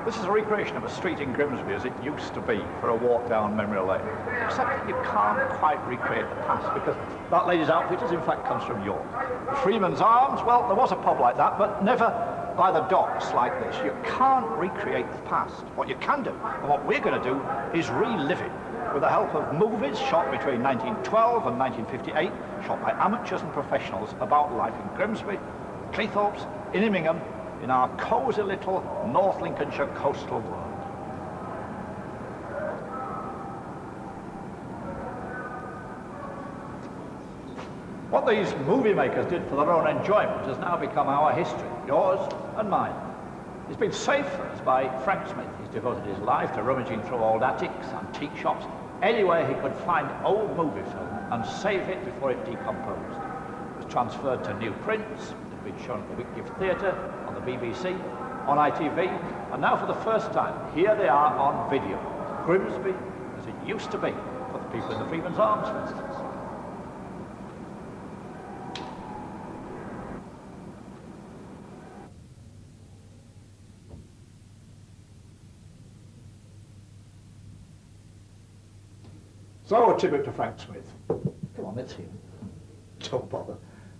This is a recreation of a street in Grimsby as it used to be for a walk down memory lane. Except that you can't quite recreate the past because that lady's outfit in fact comes from York. Freeman's Arms, well, there was a pub like that, but never by the docks like this. You can't recreate the past. What you can do, and what we're going to do, is relive it with the help of movies shot between 1912 and 1958, shot by amateurs and professionals about life in Grimsby, Cleethorpes, in Immingham, in our cosy little North Lincolnshire coastal world. What these movie makers did for their own enjoyment has now become our history, yours and mine. It's been saved for us by Frank Smith. He's devoted his life to rummaging through old attics, antique shops, anywhere he could find old movie film and save it before it decomposed. It was transferred to new prints, it had been shown at the Whitgift Theatre, on the BBC, on ITV, and now for the first time, here they are on video. Grimsby as it used to be for the people in the Freeman's Arms, for instance. So a tribute to Frank Smith. Come on, let's hear it. Don't bother.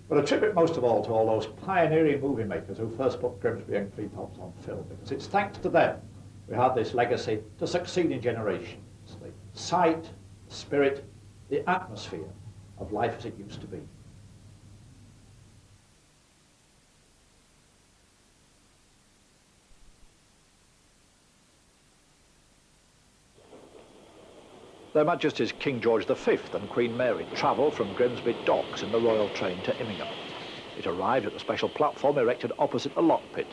But a tribute most of all to all those pioneering movie makers who first put Grimsby and Cleethorpes on film, because it's thanks to them we have this legacy to succeeding generations. The sight, the spirit, the atmosphere of life as it used to be. Their Majesties King George V and Queen Mary travelled from Grimsby Docks in the royal train to Immingham. It arrived at the special platform erected opposite the lock pit.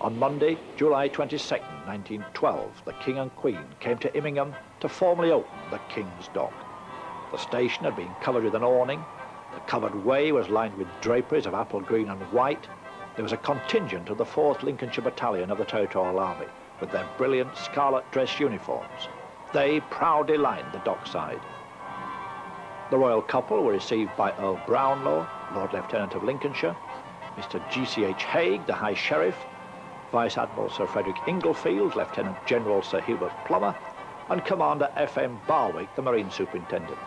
On Monday, July 22nd, 1912, the King and Queen came to Immingham to formally open the King's Dock. The station had been covered with an awning. The covered way was lined with draperies of apple green and white. There was a contingent of the 4th Lincolnshire Battalion of the Territorial Army with their brilliant scarlet dress uniforms. They proudly lined the dockside. The royal couple were received by Earl Brownlow, Lord Lieutenant of Lincolnshire, Mr. G.C.H. Haig, the High Sheriff, Vice Admiral Sir Frederick Inglefield, Lieutenant General Sir Hubert Plummer, and Commander F.M. Barwick, the Marine Superintendent.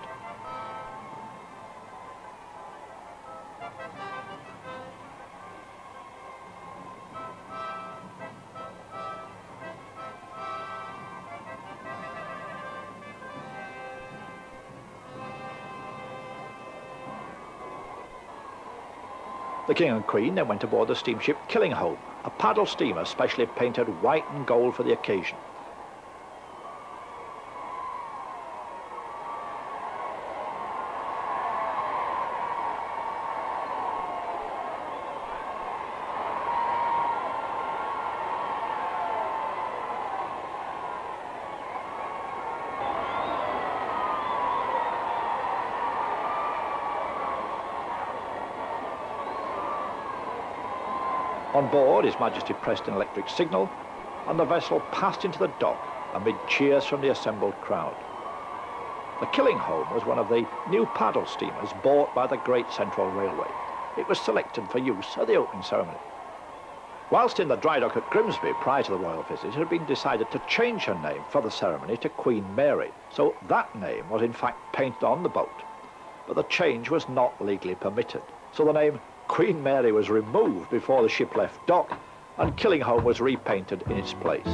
The King and Queen then went aboard the steamship Immingham, a paddle steamer specially painted white and gold for the occasion. On board, His Majesty pressed an electric signal, and the vessel passed into the dock amid cheers from the assembled crowd. The Immingham was one of the new paddle steamers bought by the Great Central Railway. It was selected for use at the opening ceremony. Whilst in the dry dock at Grimsby prior to the royal visit, it had been decided to change her name for the ceremony to Queen Mary, so that name was in fact painted on the boat. But the change was not legally permitted, so the name Queen Mary was removed before the ship left dock, and Immingham was repainted in its place.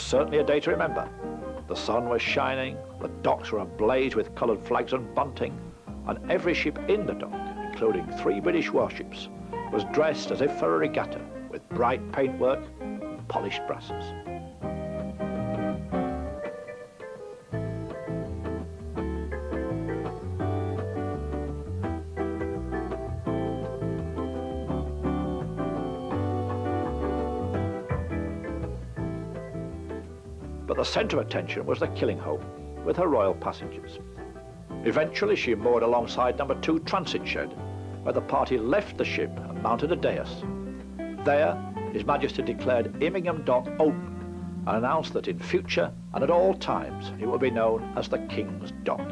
certainly a day to remember. The sun was shining, the docks were ablaze with coloured flags and bunting, and every ship in the dock, including 3 British warships, was dressed as if for a regatta, with bright paintwork and polished brasses. But the centre of attention was the Killinghome, with her royal passengers. Eventually she moored alongside number 2 transit shed, where the party left the ship and mounted a dais. There, His Majesty declared Immingham Dock open and announced that in future and at all times it would be known as the King's Dock.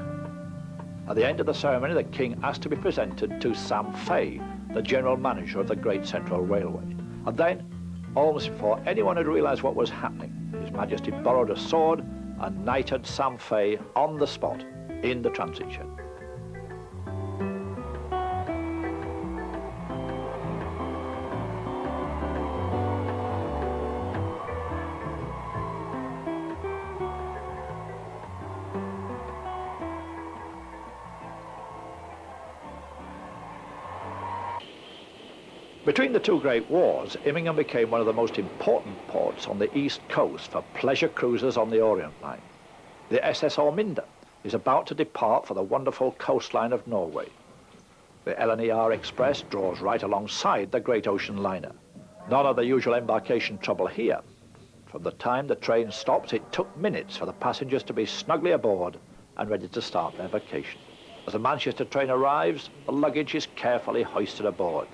At the end of the ceremony, the King asked to be presented to Sam Fay, the General Manager of the Great Central Railway. And then, almost before anyone had realised what was happening, His Majesty borrowed a sword and knighted Sam Fay on the spot in the transit shed. Between the 2 great wars, Immingham became one of the most important ports on the east coast for pleasure cruisers on the Orient Line. The SS Orminda is about to depart for the wonderful coastline of Norway. The LNER Express draws right alongside the great ocean liner. None of the usual embarkation trouble here. From the time the train stops, it took minutes for the passengers to be snugly aboard and ready to start their vacation. As the Manchester train arrives, the luggage is carefully hoisted aboard.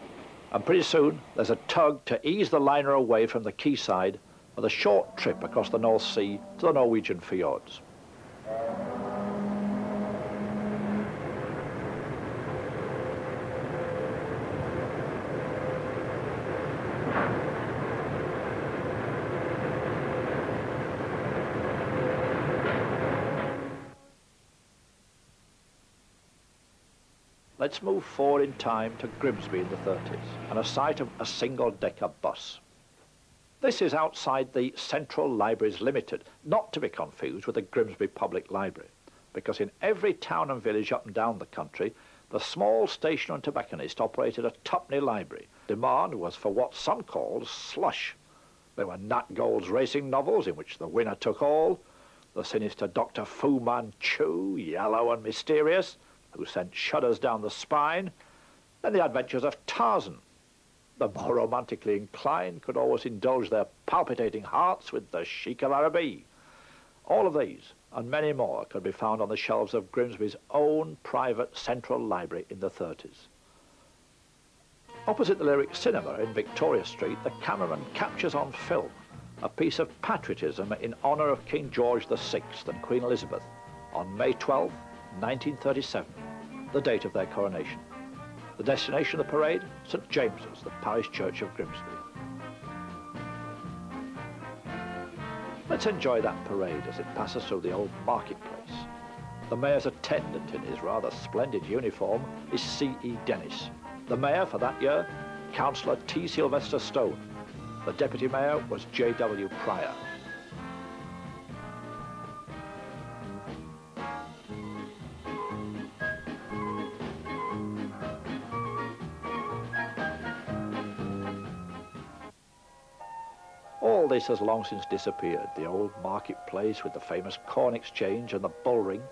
And pretty soon, there's a tug to ease the liner away from the quayside for the short trip across the North Sea to the Norwegian fjords. Let's move forward in time to Grimsby in the 30s and a sight of a single-decker bus. This is outside the Central Libraries Limited, not to be confused with the Grimsby Public Library, because in every town and village up and down the country, the small stationer and tobacconist operated a tuppenny library. Demand was for what some called slush. There were Nat Gold's racing novels, in which the winner took all, the sinister Dr. Fu Manchu, yellow and mysterious, who sent shudders down the spine, and the adventures of Tarzan. The more romantically inclined could always indulge their palpitating hearts with the Sheik of Araby. All of these, and many more, could be found on the shelves of Grimsby's own private central library in the 30s. Opposite the Lyric Cinema in Victoria Street, the cameraman captures on film a piece of patriotism in honour of King George VI and Queen Elizabeth on May 12, 1937, the date of their coronation. The destination of the parade, St James's, the parish church of Grimsby. Let's enjoy that parade as it passes through the old marketplace. The mayor's attendant in his rather splendid uniform is C.E. Dennis. The mayor for that year, Councillor T. Sylvester Stone. The deputy mayor was J.W. Pryor. All this has long since disappeared. The old marketplace with the famous corn exchange and the bull ring.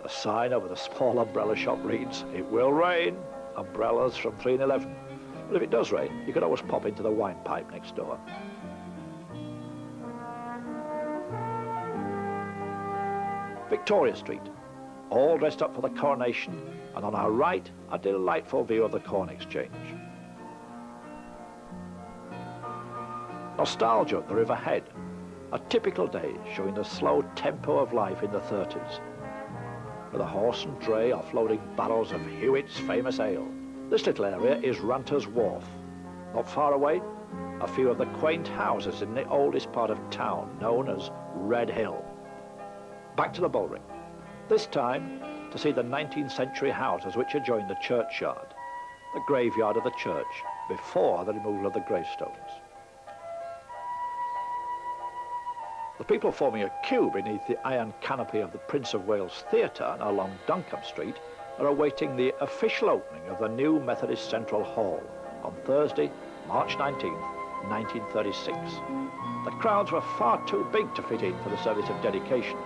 The sign over the small umbrella shop reads, "It will rain, umbrellas from 3 and 11. But if it does rain, you can always pop into the wine pipe next door. Victoria Street, all dressed up for the coronation, and on our right, a delightful view of the corn exchange. Nostalgia at the Riverhead, a typical day showing the slow tempo of life in the 30s, with a horse and dray offloading barrels of Hewitt's famous ale. This little area is Ranter's Wharf. Not far away, a few of the quaint houses in the oldest part of town, known as Red Hill. Back to the bullring, this time to see the 19th century houses which adjoin the churchyard, the graveyard of the church, before the removal of the gravestones. The people forming a queue beneath the iron canopy of the Prince of Wales Theatre along Duncombe Street are awaiting the official opening of the new Methodist Central Hall on Thursday, March 19th, 1936. The crowds were far too big to fit in for the service of dedication.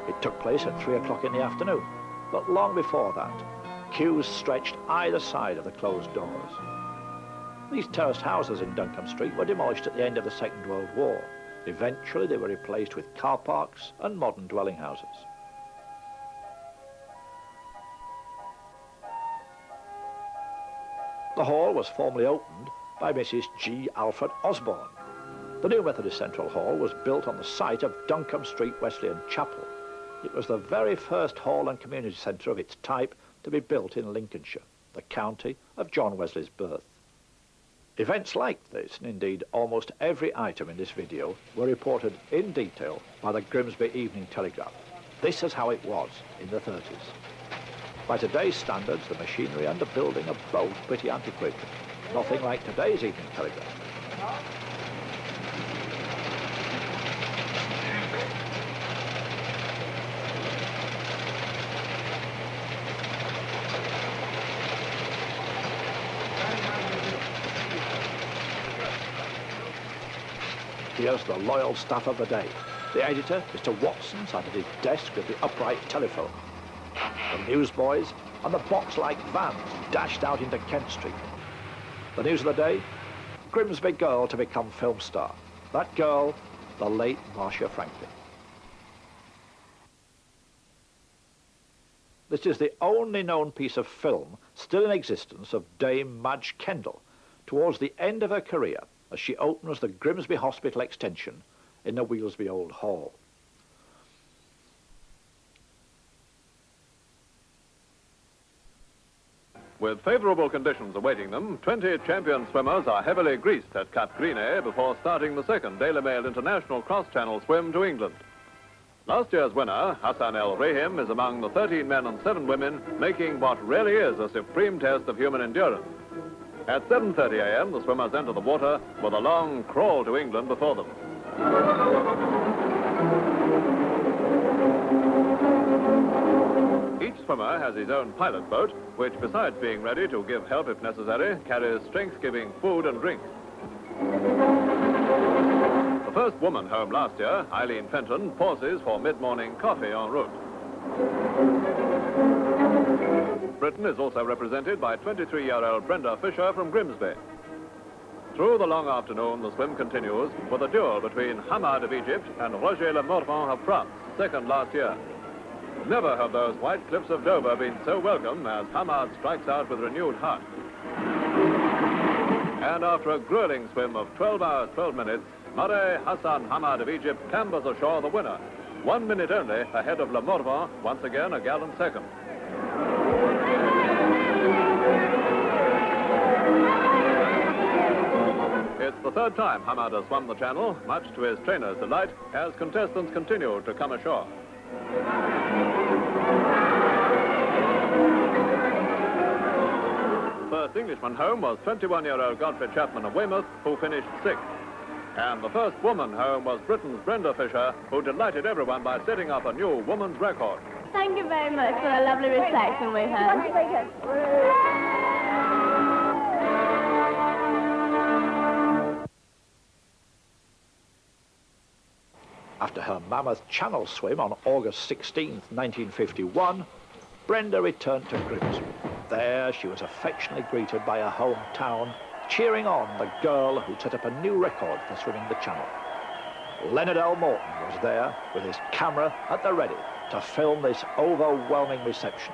It took place at 3 o'clock in the afternoon, but long before that, queues stretched either side of the closed doors. These terraced houses in Duncombe Street were demolished at the end of the Second World War. Eventually, they were replaced with car parks and modern dwelling houses. The hall was formally opened by Mrs. G. Alfred Osborne. The new Methodist Central Hall was built on the site of Duncombe Street Wesleyan Chapel. It was the very first hall and community centre of its type to be built in Lincolnshire, the county of John Wesley's birth. Events like this, and indeed almost every item in this video, were reported in detail by the Grimsby Evening Telegraph. This is how it was in the 30s. By today's standards, the machinery and the building are both pretty antiquated. Nothing like today's Evening Telegraph. Here's the loyal staff of the day. The editor, Mr. Watson, sat at his desk with the upright telephone. The newsboys and the box-like vans dashed out into Kent Street. The news of the day, Grimsby girl to become film star. That girl, the late Marcia Franklin. This is the only known piece of film still in existence of Dame Madge Kendall towards the end of her career, as she opens the Grimsby Hospital extension in the Weelsby Old Hall. With favourable conditions awaiting them, 20 champion swimmers are heavily greased at Cap Greenay before starting the second Daily Mail International Cross-Channel swim to England. Last year's winner, Hassan El Rahim, is among the 13 men and 7 women making what really is a supreme test of human endurance. At 7:30 a.m., the swimmers enter the water with a long crawl to England before them. Each swimmer has his own pilot boat, which, besides being ready to give help if necessary, carries strength-giving food and drink. The first woman home last year, Eileen Fenton, pauses for mid-morning coffee en route. Britain is also represented by 23-year-old Brenda Fisher from Grimsby. Through the long afternoon, the swim continues with a duel between Hamad of Egypt and Roger Le Morvan of France, second last year. Never have those white cliffs of Dover been so welcome as Hamad strikes out with renewed heart. And after a grueling swim of 12 hours, 12 minutes, Murray Hassan Hamad of Egypt clambers ashore the winner. 1 minute only ahead of Le Morvan, once again a gallant second. It's the third time Hamad has swum the channel, much to his trainer's delight, as contestants continue to come ashore. First Englishman home was 21-year-old Godfrey Chapman of Weymouth, who finished 6th. And the first woman home was Britain's Brenda Fisher, who delighted everyone by setting up a new woman's record. Thank you very much for a lovely reception we had. After her mammoth channel swim on August 16th, 1951, Brenda returned to Grimsby. There she was affectionately greeted by her hometown, cheering on the girl who set up a new record for swimming the channel. Leonard L. Morton was there with his camera at the ready to film this overwhelming reception.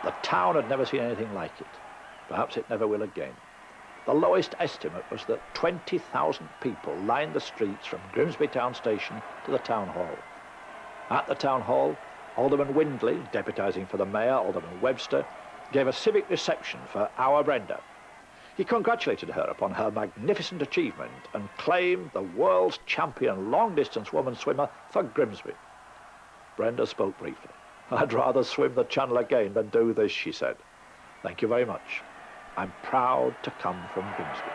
The town had never seen anything like it. Perhaps it never will again. The lowest estimate was that 20,000 people lined the streets from Grimsby Town Station to the Town Hall. At the Town Hall, Alderman Windley, deputising for the Mayor, Alderman Webster, gave a civic reception for our Brenda. He congratulated her upon her magnificent achievement and claimed the world's champion long-distance woman swimmer for Grimsby. Brenda spoke briefly. "I'd rather swim the channel again than do this," she said. "Thank you very much. I'm proud to come from Grimsby."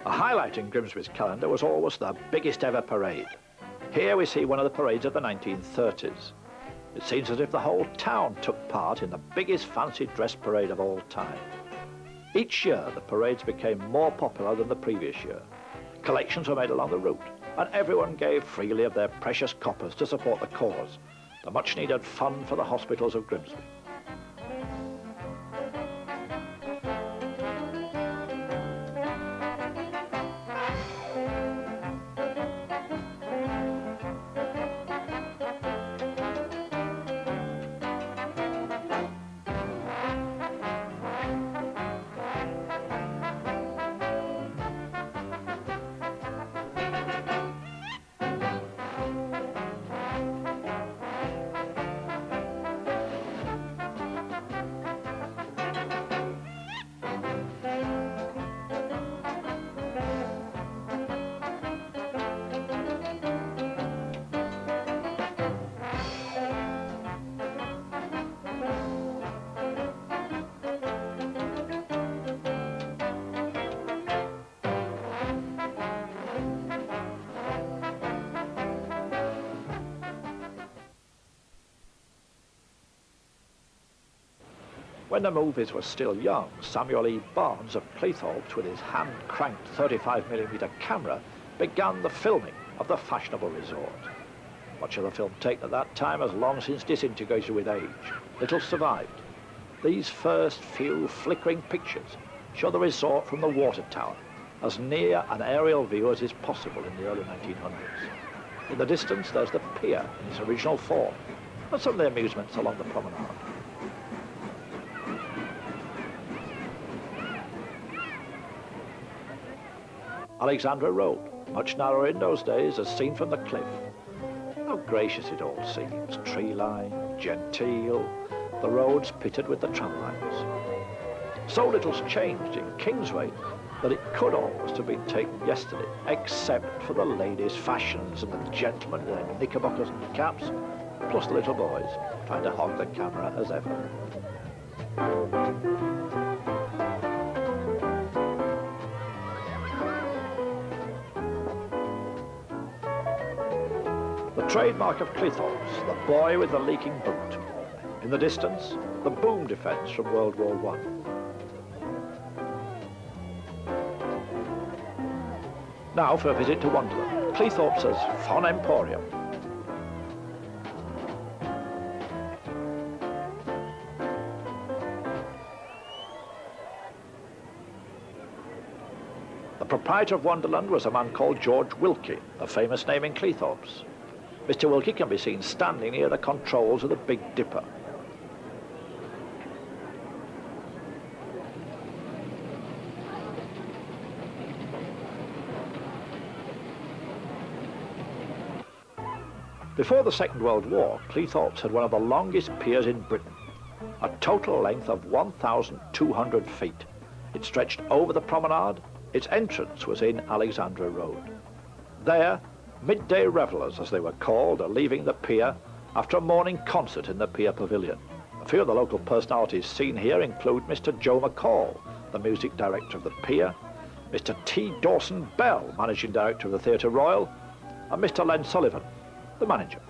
A highlight in Grimsby's calendar was always the biggest ever parade. Here we see one of the parades of the 1930s. It seems as if the whole town took part in the biggest fancy dress parade of all time. Each year the parades became more popular than the previous year. Collections were made along the route, and everyone gave freely of their precious coppers to support the cause, the much needed fund for the hospitals of Grimsby. When the movies were still young, Samuel E. Barnes of Cleethorpes, with his hand-cranked 35mm camera, began the filming of the fashionable resort. Much of the film taken at that time has long since disintegrated with age. Little survived. These first few flickering pictures show the resort from the water tower, as near an aerial view as is possible in the early 1900s. In the distance, there's the pier in its original form, and some of the amusements along the promenade. Alexandra Road, much narrower in those days as seen from the cliff. How gracious it all seems, tree-lined, genteel, the roads pitted with the tramlines. So little's changed in Kingsway that it could almost have been taken yesterday, except for the ladies' fashions and the gentlemen in their knickerbockers and caps, plus the little boys trying to hog the camera as ever. The trademark of Cleethorpes, the boy with the leaking boot. In the distance, the boom defence from World War I. Now for a visit to Wonderland, Cleethorpes' Fun Emporium. The proprietor of Wonderland was a man called George Wilkie, a famous name in Cleethorpes. Mr. Wilkie can be seen standing near the controls of the Big Dipper. Before the Second World War, Cleethorpes had one of the longest piers in Britain, a total length of 1,200 feet. It stretched over the promenade. Its entrance was in Alexandra Road. There, midday revellers, as they were called, are leaving the pier after a morning concert in the pier pavilion. A few of the local personalities seen here include Mr. Joe McCall, the music director of the pier, Mr. T. Dawson Bell, managing director of the Theatre Royal, and Mr. Len Sullivan, the manager.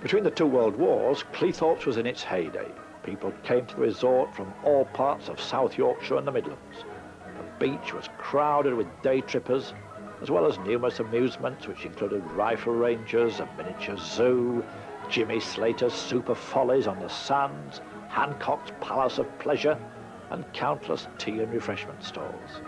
Between the two world wars, Cleethorpes was in its heyday. People came to the resort from all parts of South Yorkshire and the Midlands. The beach was crowded with day trippers, as well as numerous amusements which included rifle ranges, a miniature zoo, Jimmy Slater's super follies on the sands, Hancock's Palace of Pleasure, and countless tea and refreshment stalls.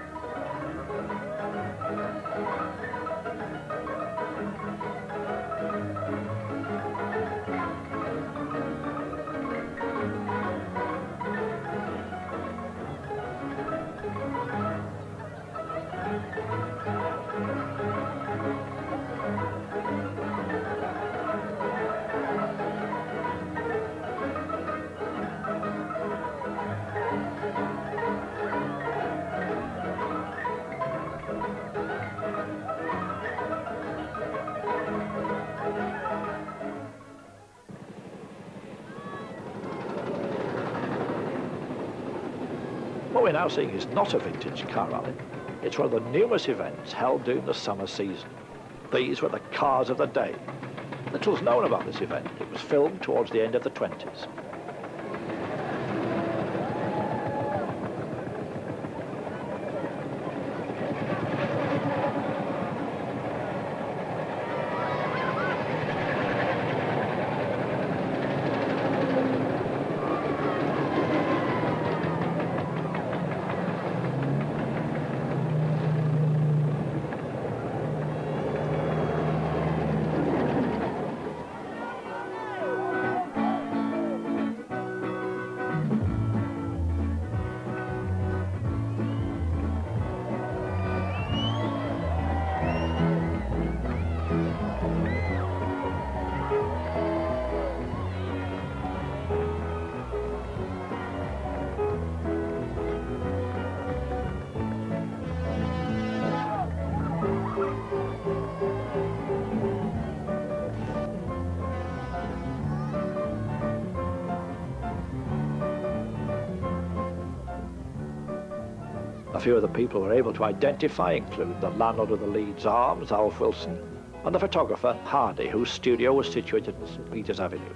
what we're now seeing is not a vintage car rally. It's one of the numerous events held during the summer season. These were the cars of the day. Little's known about this event. It was filmed towards the end of the 20s. A few of the people we're able to identify include the landlord of the Leeds Arms, Alf Wilson, and the photographer, Hardy, whose studio was situated in St. Peter's Avenue.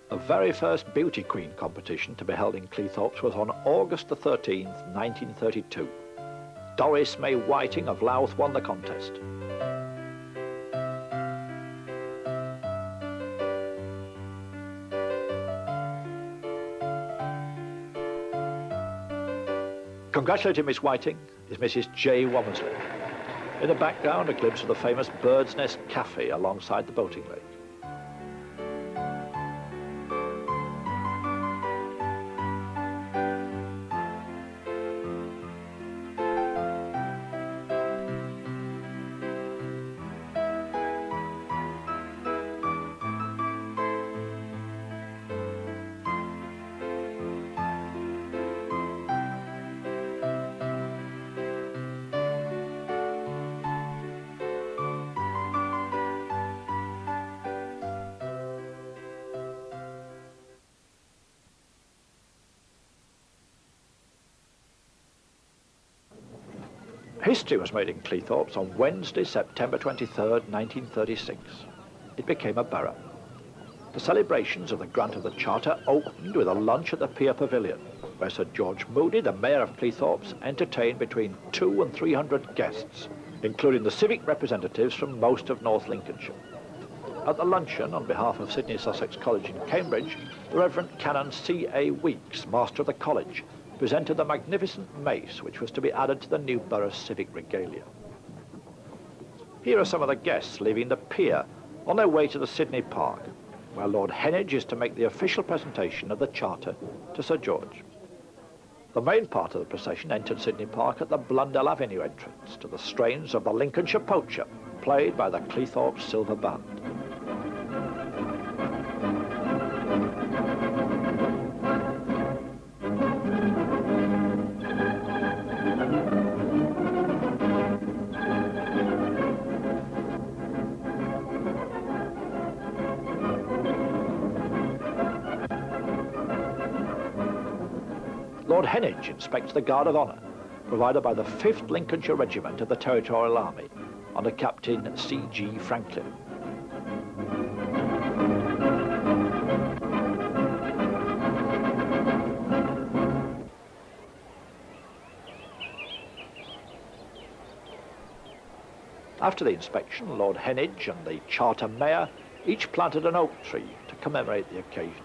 The very first Beauty Queen competition to be held in Cleethorpes was on August the 13th, 1932. Doris May Whiting of Louth won the contest. Congratulating Miss Whiting is Mrs. J. Womersley. In the background, a glimpse of the famous Bird's Nest Cafe alongside the boating lake. History was made in Cleethorpes on Wednesday, September 23rd, 1936. It became a borough. The celebrations of the grant of the charter opened with a lunch at the Pier Pavilion, where Sir George Moody, the Mayor of Cleethorpes, entertained between 200 and 300 guests, including the civic representatives from most of North Lincolnshire. At the luncheon, on behalf of Sidney Sussex College in Cambridge, the Reverend Canon C.A. Weeks, Master of the College, presented the magnificent mace which was to be added to the new borough's civic regalia. Here are some of the guests leaving the pier on their way to the Sydney Park, where Lord Heneage is to make the official presentation of the charter to Sir George. The main part of the procession entered Sydney Park at the Blundell Avenue entrance to the strains of the Lincolnshire Poacher, played by the Cleethorpes Silver Band. Lord Heneage inspects the Guard of Honour, provided by the 5th Lincolnshire Regiment of the Territorial Army, under Captain C.G. Franklin. After the inspection, Lord Heneage and the Charter Mayor each planted an oak tree to commemorate the occasion.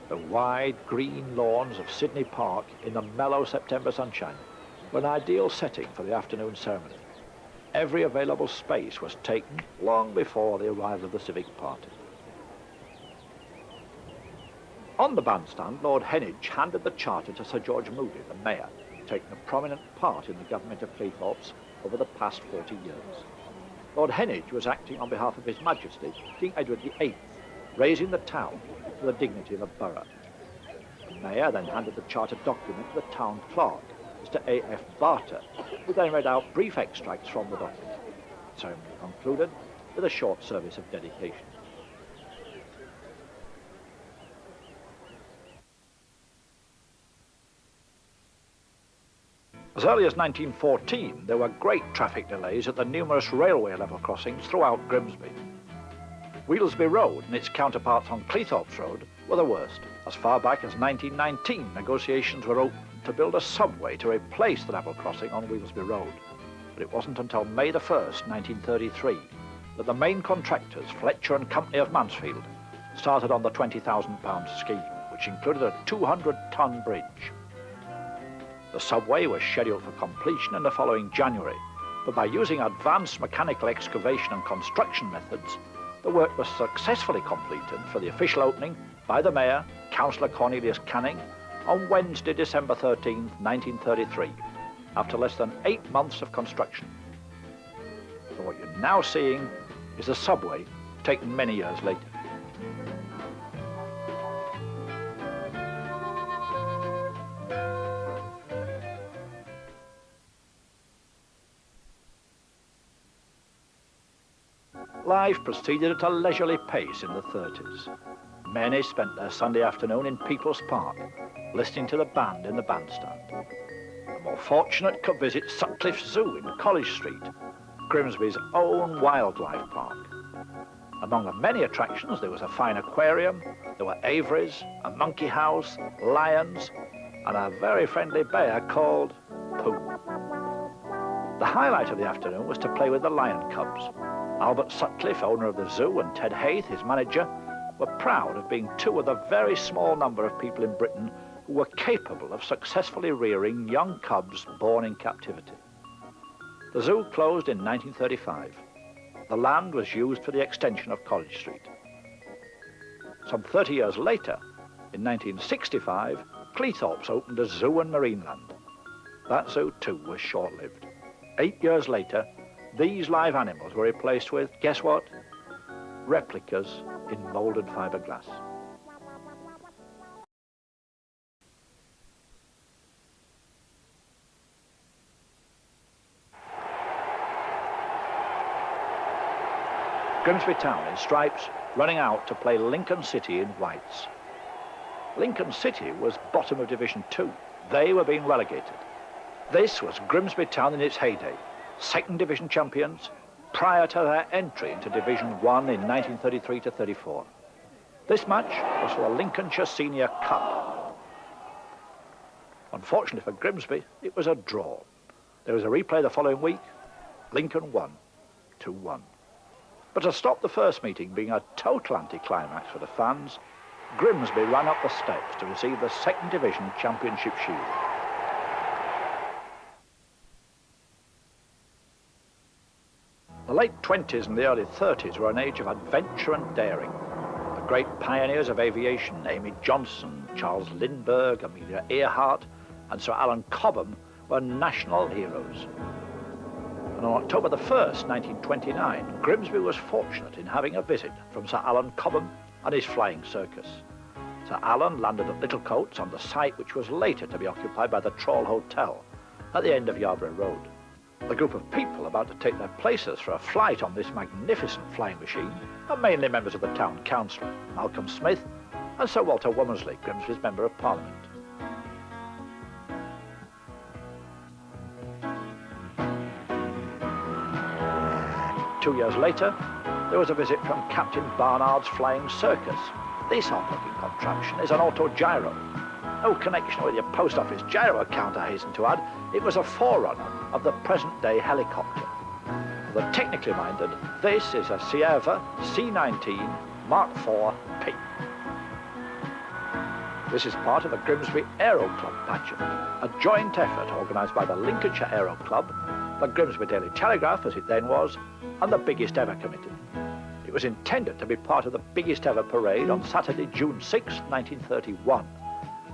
The wide green lawns of Sydney Park in the mellow September sunshine were an ideal setting for the afternoon ceremony. Every available space was taken long before the arrival of the civic party. On the bandstand, Lord Heneage handed the charter to Sir George Moody, the Mayor, taking a prominent part in the government of Cleethorpes over the past 40 years. Lord Heneage was acting on behalf of His Majesty, King Edward VIII, raising the town to the dignity of a borough. The mayor then handed the charter document to the town clerk, Mr. A.F. Barter, who then read out brief extracts from the document. The ceremony concluded with a short service of dedication. As early as 1914, there were great traffic delays at the numerous railway level crossings throughout Grimsby. Weelsby Road and its counterparts on Cleethorpes Road were the worst. As far back as 1919, negotiations were open to build a subway to replace the level crossing on Weelsby Road. But it wasn't until May the 1st, 1933, that the main contractors, Fletcher and Company of Mansfield, started on the £20,000 scheme, which included a 200-ton bridge. The subway was scheduled for completion in the following January, but by using advanced mechanical excavation and construction methods, the work was successfully completed for the official opening by the Mayor, Councillor Cornelius Canning, on Wednesday, December 13, 1933, after less than 8 months of construction. So what you're now seeing is the subway taken many years later. Life proceeded at a leisurely pace in the 30s. Many spent their Sunday afternoon in People's Park, listening to the band in the bandstand. The more fortunate could visit Sutcliffe Zoo in College Street, Grimsby's own wildlife park. Among the many attractions, there was a fine aquarium, there were aviaries, a monkey house, lions, and a very friendly bear called Pooh. The highlight of the afternoon was to play with the lion cubs. Albert Sutcliffe, owner of the zoo, and Ted Hayth, his manager, were proud of being two of the very small number of people in Britain who were capable of successfully rearing young cubs born in captivity. The zoo closed in 1935. The land was used for the extension of College Street. Some 30 years later, in 1965, Cleethorpes opened a zoo and marine land. That zoo too was short-lived. 8 years later, these live animals were replaced with, guess what? Replicas in moulded fiberglass. Grimsby Town in stripes, running out to play Lincoln City in whites. Lincoln City was bottom of Division 2. They were being relegated. This was Grimsby Town in its heyday. Second Division champions prior to their entry into Division 1 in 1933 to 34. This match was for the Lincolnshire Senior Cup. Unfortunately for Grimsby, it was a draw. There was a replay the following week. Lincoln won, 2-1. But to stop the first meeting being a total anticlimax for the fans, Grimsby ran up the steps to receive the Second Division Championship Shield. The late 20s and the early 30s were an age of adventure and daring. The great pioneers of aviation, Amy Johnson, Charles Lindbergh, Amelia Earhart, and Sir Alan Cobham were national heroes. And on October the 1st, 1929, Grimsby was fortunate in having a visit from Sir Alan Cobham and his flying circus. Sir Alan landed at Littlecoats on the site which was later to be occupied by the Trawl Hotel at the end of Yarborough Road. The group of people about to take their places for a flight on this magnificent flying machine are mainly members of the town council, Malcolm Smith and Sir Walter Womersley, Grimsby's Member of Parliament. Two years later, there was a visit from Captain Barnard's Flying Circus. This odd-looking contraption is an autogyro. No connection with your post office gyro account, I hasten to add. It was a forerunner of the present-day helicopter. For the technically minded, this is a Cierva C-19 Mark IV P. This is part of the Grimsby Aero Club pageant, a joint effort organised by the Lincolnshire Aero Club, the Grimsby Daily Telegraph, as it then was, and the Biggest Ever Committee. It was intended to be part of the Biggest Ever Parade on Saturday, June 6, 1931,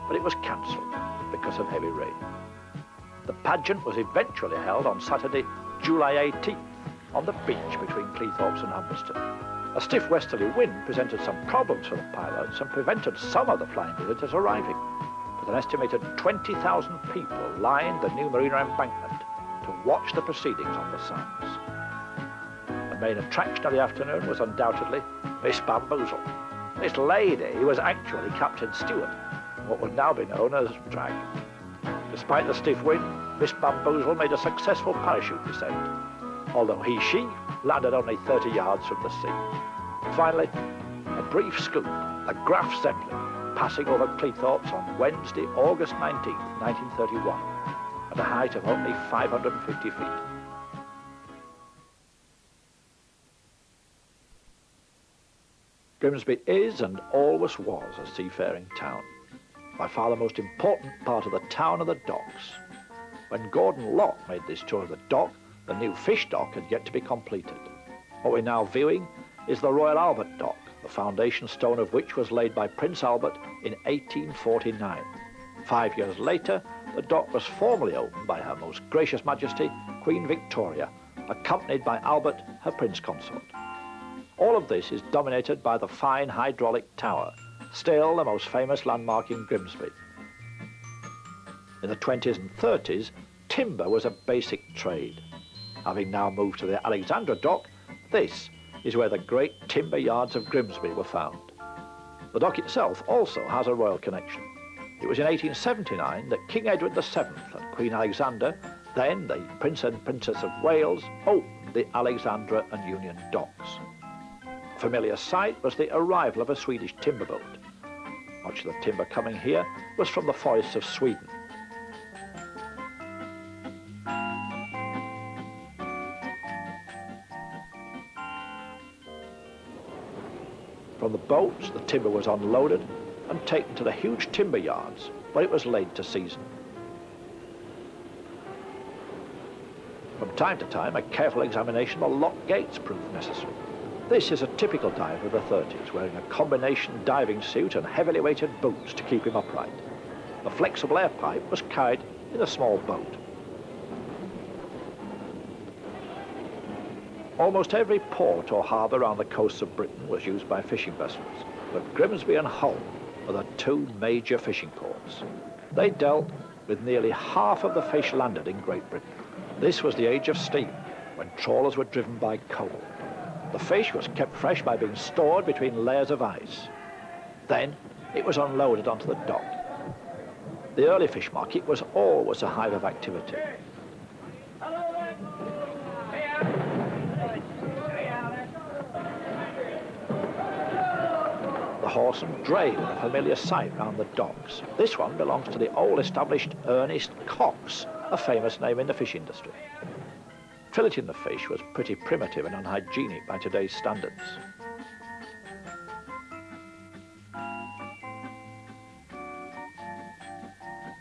but it was cancelled because of heavy rain. The pageant was eventually held on Saturday, July 18th on the beach between Cleethorpes and Humberston. A stiff westerly wind presented some problems for the pilots and prevented some of the flying visitors arriving. But an estimated 20,000 people lined the new marina embankment to watch the proceedings on the sands. The main attraction of the afternoon was undoubtedly Miss Bamboozle. This lady was actually Captain Stewart, what would now be known as drag. Despite the stiff wind, Miss Bamboozle made a successful parachute descent, although she landed only 30 yards from the sea. Finally, a brief scoop, the Graf Zeppelin, passing over Cleethorpes on Wednesday, August 19th, 1931, at a height of only 550 feet. Grimsby is and always was a seafaring town. By far the most important part of the town are the docks. When Gordon Lock made this tour of the dock, the new fish dock had yet to be completed. What we're now viewing is the Royal Albert Dock, the foundation stone of which was laid by Prince Albert in 1849. 5 years later, the dock was formally opened by Her Most Gracious Majesty, Queen Victoria, accompanied by Albert, her Prince Consort. All of this is dominated by the fine hydraulic tower, still the most famous landmark in Grimsby. In the 20s and 30s, timber was a basic trade. Having now moved to the Alexandra dock, this is where the great timber yards of Grimsby were found. The dock itself also has a royal connection. It was in 1879 that King Edward VII and Queen Alexandra, then the Prince and Princess of Wales, opened the Alexandra and Union docks. A familiar sight was the arrival of a Swedish timber boat. Much of the timber coming here was from the forests of Sweden. From the boats, the timber was unloaded and taken to the huge timber yards, where it was laid to season. From time to time, a careful examination of the lock gates proved necessary. This is a typical diver of the 30s, wearing a combination diving suit and heavily weighted boots to keep him upright. The flexible air pipe was carried in a small boat. Almost every port or harbour around the coasts of Britain was used by fishing vessels, but Grimsby and Hull were the two major fishing ports. They dealt with nearly half of the fish landed in Great Britain. This was the age of steam, when trawlers were driven by coal. The fish was kept fresh by being stored between layers of ice. Then it was unloaded onto the dock. The early fish market was always a hive of activity. The horse and dray were a familiar sight round the docks. This one belongs to the old-established Ernest Cox, a famous name in the fish industry. Filleting the fish was pretty primitive and unhygienic by today's standards.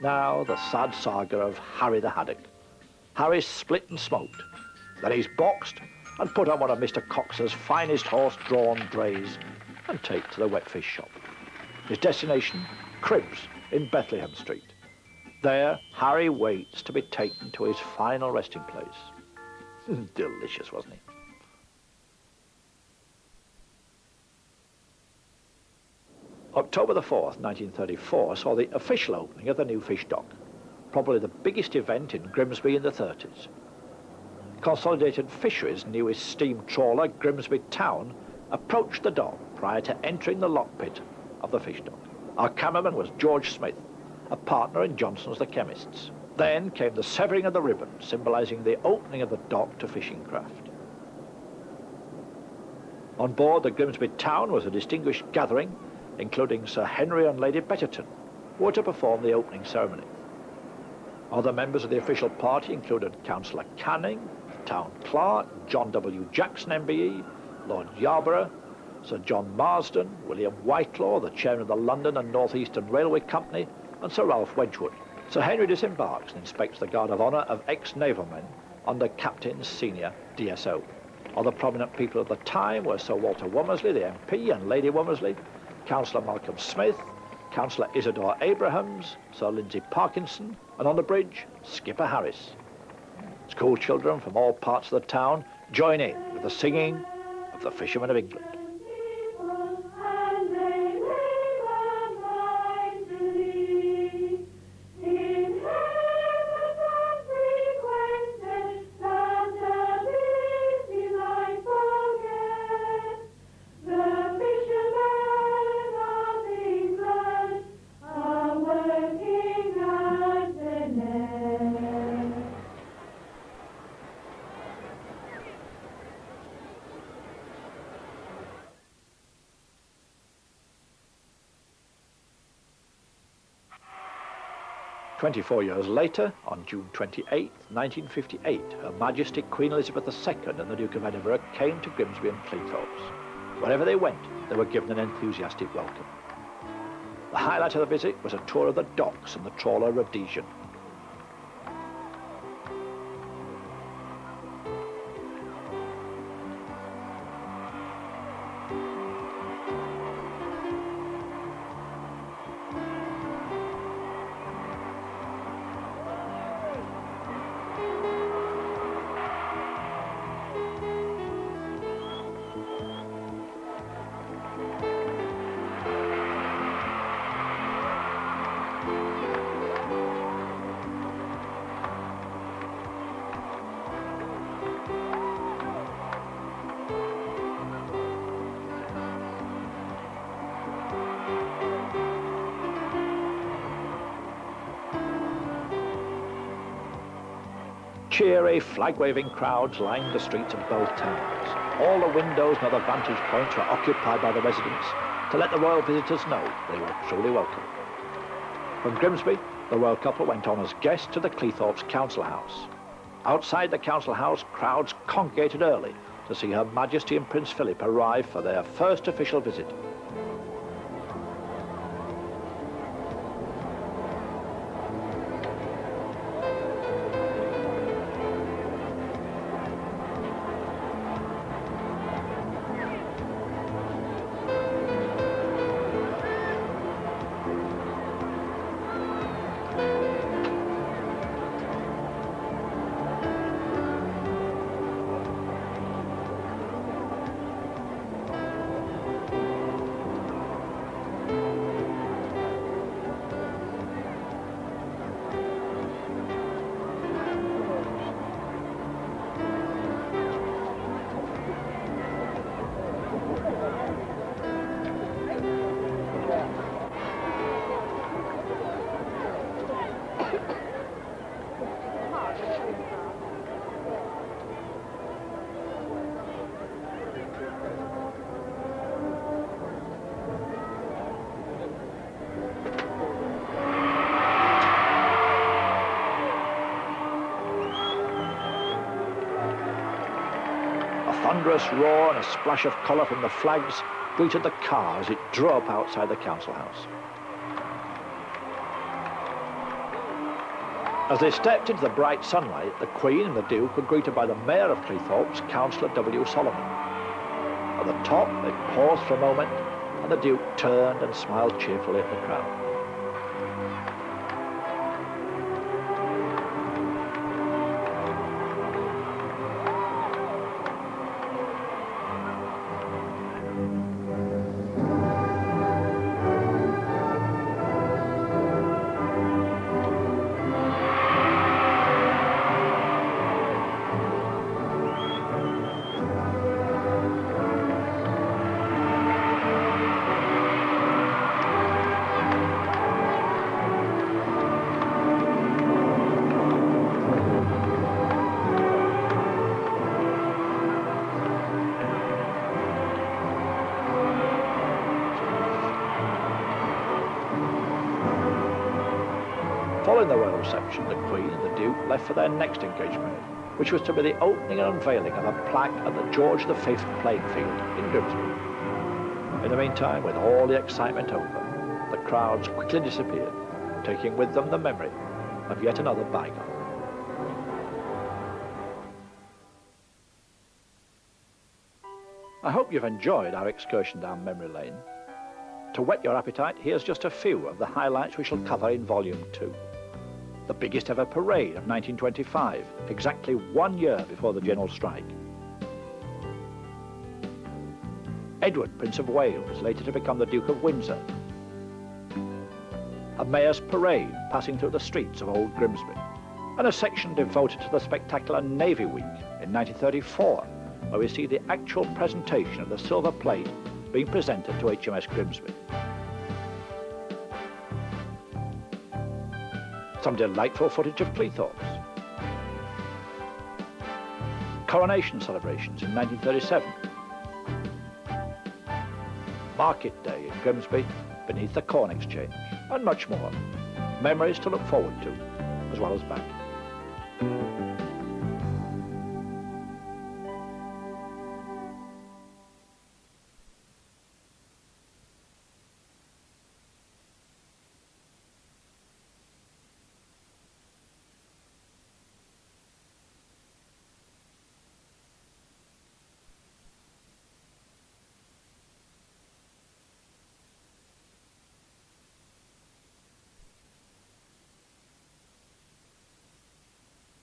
Now the sad saga of Harry the Haddock. Harry's split and smoked. Then he's boxed and put on one of Mr. Cox's finest horse-drawn drays and take to the wet fish shop. His destination, Cribs in Bethlehem Street. There, Harry waits to be taken to his final resting place. Delicious, wasn't he? October the 4th, 1934, saw the official opening of the new fish dock, probably the biggest event in Grimsby in the 30s. Consolidated Fisheries' newest steam trawler, Grimsby Town, approached the dock prior to entering the lock pit of the fish dock. Our cameraman was George Smith, a partner in Johnson's the Chemists. Then came the severing of the ribbon, symbolising the opening of the dock to fishing craft. On board the Grimsby Town was a distinguished gathering, including Sir Henry and Lady Betterton, who were to perform the opening ceremony. Other members of the official party included Councillor Canning, the Town Clerk, John W. Jackson MBE, Lord Yarborough, Sir John Marsden, William Whitelaw, the chairman of the London and North Eastern Railway Company, and Sir Ralph Wedgwood. Sir Henry disembarks and inspects the guard of honour of ex-naval men under Captain Senior DSO. Other prominent people of the time were Sir Walter Womersley, the MP, and Lady Womersley, Councillor Malcolm Smith, Councillor Isidore Abrahams, Sir Lindsay Parkinson, and on the bridge, Skipper Harris. School children from all parts of the town join in with the singing of the Fishermen of England. "24 years later, on June 28, 1958, Her Majesty Queen Elizabeth II and the Duke of Edinburgh came to Grimsby and Cleethorpes. Wherever they went, they were given an enthusiastic welcome. The highlight of the visit was a tour of the docks and the trawler Rhodesian. Cheery, flag-waving crowds lined the streets of both towns. All the windows and other vantage points were occupied by the residents to let the royal visitors know they were truly welcome. From Grimsby, the royal couple went on as guests to the Cleethorpes Council House. Outside the council house, crowds congregated early to see Her Majesty and Prince Philip arrive for their first official visit. Thunderous roar and a splash of colour from the flags greeted the car as it drew up outside the council house. As they stepped into the bright sunlight, the Queen and the Duke were greeted by the Mayor of Cleethorpes, Councillor W. Solomon. At the top, they paused for a moment, and the Duke turned and smiled cheerfully at the crowd. Following the royal reception, the Queen and the Duke left for their next engagement, which was to be the opening and unveiling of a plaque at the George V playing field in Grimsby. In the meantime, with all the excitement over, the crowds quickly disappeared, taking with them the memory of yet another bygone. I hope you've enjoyed our excursion down memory lane. To whet your appetite, here's just a few of the highlights we shall cover in Volume 2. The biggest ever parade of 1925, exactly 1 year before the general strike. Edward, Prince of Wales, later to become the Duke of Windsor. A mayor's parade passing through the streets of Old Grimsby. And a section devoted to the spectacular Navy Week in 1934, where we see the actual presentation of the silver plate being presented to HMS Grimsby. Some delightful footage of Cleethorpes. Coronation celebrations in 1937. Market Day in Grimsby beneath the Corn Exchange, and much more. Memories to look forward to, as well as back.